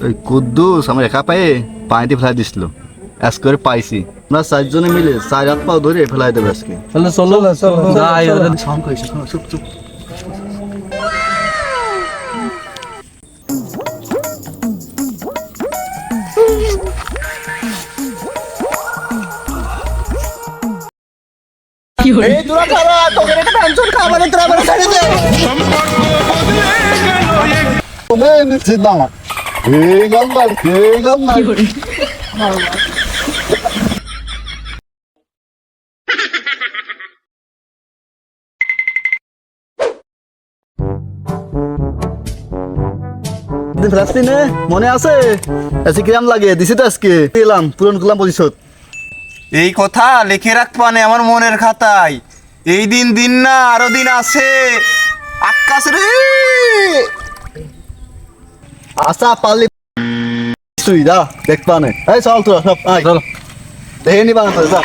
ওই কুদ্দুস আমার একা পায়ে পানিতে ফেলাই দিছিল, আজ করে পাইছি। আমরা 4 জনে মিলে 4 হাত পাও ধরে ফেলাই দেবো আজকে। তাহলে চলো যাই। সাউন্ড কইছিস না, চুপ চুপ। এই তোরা খাবা, তোকে একটা টেনশন খাবা না, তোরা বড় ছেড়ে দে। ওরে নিচে দাও। এই গম্বল। ফ্লাস্টিনে মনে আছে? আজকে কিরাম লাগে দিছি তো, আজকে এলাম পূরণ করলাম প্রতিশোধ। এই কথা লিখে রাখবা না আমার মনের খাতায়। এই দিন দিন না, আরো দিন আছে। আকাশ রে আশা পারলি তুই যা দেখবা না। এই চল তোরা সব আয়, দেখে নিবা না যা।